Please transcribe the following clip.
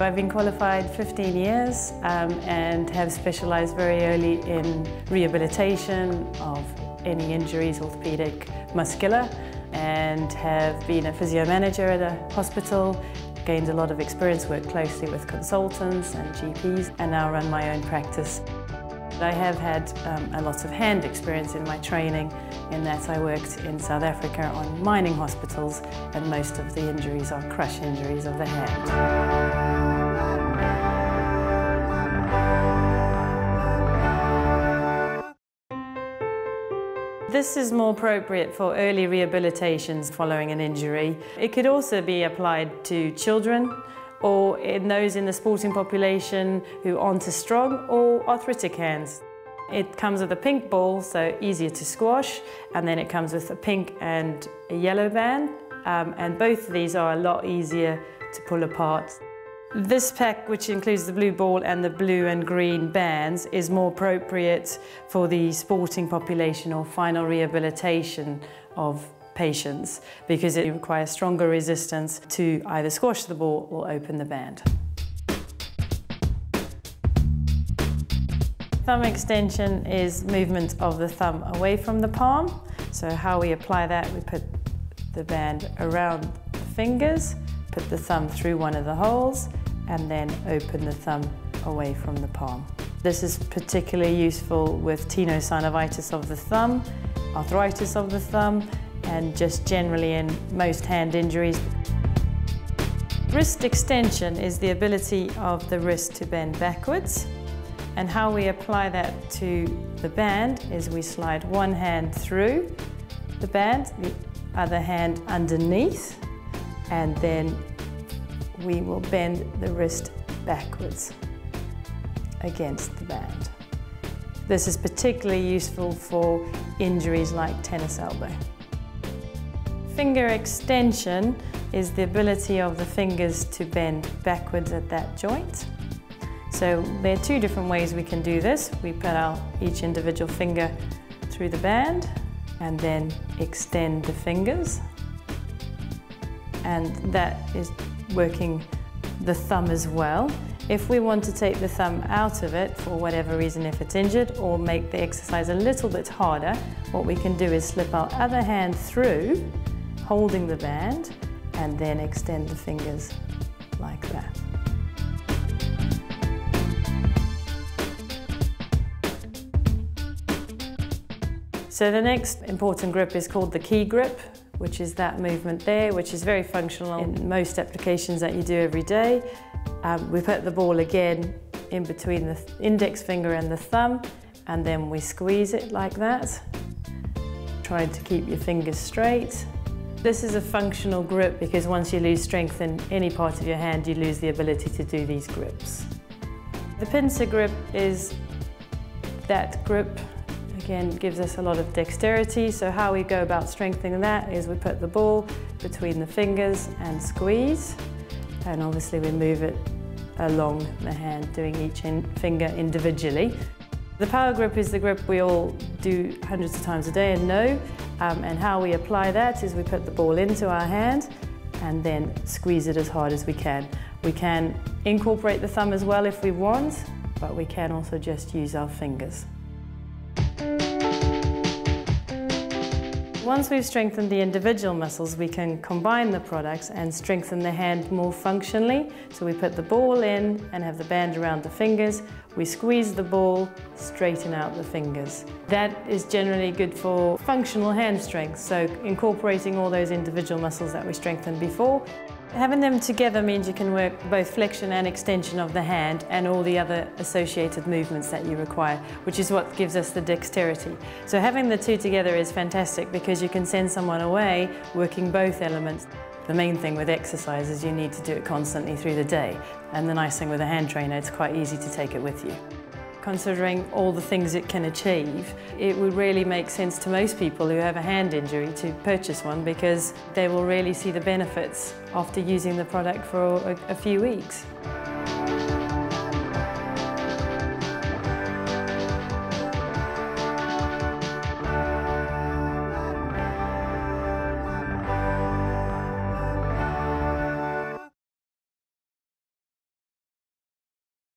I've been qualified 15 years and have specialised very early in rehabilitation of any injuries, orthopaedic, muscular, and have been a physio manager at a hospital, gained a lot of experience, worked closely with consultants and GPs, and now run my own practice. I have had a lot of hand experience in my training, in that I worked in South Africa on mining hospitals, and most of the injuries are crush injuries of the hand. This is more appropriate for early rehabilitations following an injury. It could also be applied to children, or in those in the sporting population who aren't as strong, or arthritic hands. It comes with a pink ball, so easier to squash, and then it comes with a pink and a yellow band, and both of these are a lot easier to pull apart. This pack, which includes the blue ball and the blue and green bands, is more appropriate for the sporting population or final rehabilitation of patients, because it requires stronger resistance to either squash the ball or open the band. Thumb extension is movement of the thumb away from the palm. So how we apply that, we put the band around the fingers, put the thumb through one of the holes, and then open the thumb away from the palm. This is particularly useful with tenosynovitis of the thumb, arthritis of the thumb, and just generally in most hand injuries. Wrist extension is the ability of the wrist to bend backwards, and how we apply that to the band is we slide one hand through the band, the other hand underneath, and then we will bend the wrist backwards against the band. This is particularly useful for injuries like tennis elbow. Finger extension is the ability of the fingers to bend backwards at that joint. So there are two different ways we can do this. We put each individual finger through the band and then extend the fingers. And that is working the thumb as well. If we want to take the thumb out of it for whatever reason, if it's injured, or make the exercise a little bit harder, what we can do is slip our other hand through, holding the band, and then extend the fingers like that. So the next important grip is called the key grip, which is that movement there, which is very functional in most applications that you do every day. We put the ball again in between the index finger and the thumb, and then we squeeze it like that, trying to keep your fingers straight. This is a functional grip because once you lose strength in any part of your hand, you lose the ability to do these grips. The pincer grip is that grip, again, gives us a lot of dexterity. So how we go about strengthening that is we put the ball between the fingers and squeeze, and obviously we move it along the hand, doing each finger individually. The power grip is the grip we all do hundreds of times a day and know, and how we apply that is we put the ball into our hand and then squeeze it as hard as we can. We can incorporate the thumb as well if we want, but we can also just use our fingers. Once we've strengthened the individual muscles, we can combine the products and strengthen the hand more functionally. So we put the ball in and have the band around the fingers. We squeeze the ball, straighten out the fingers. That is generally good for functional hand strength, so incorporating all those individual muscles that we strengthened before. Having them together means you can work both flexion and extension of the hand and all the other associated movements that you require, which is what gives us the dexterity. So having the two together is fantastic because you can send someone away working both elements. The main thing with exercise is you need to do it constantly through the day. And the nice thing with a hand trainer, it's quite easy to take it with you. Considering all the things it can achieve, it would really make sense to most people who have a hand injury to purchase one because they will really see the benefits after using the product for a few weeks.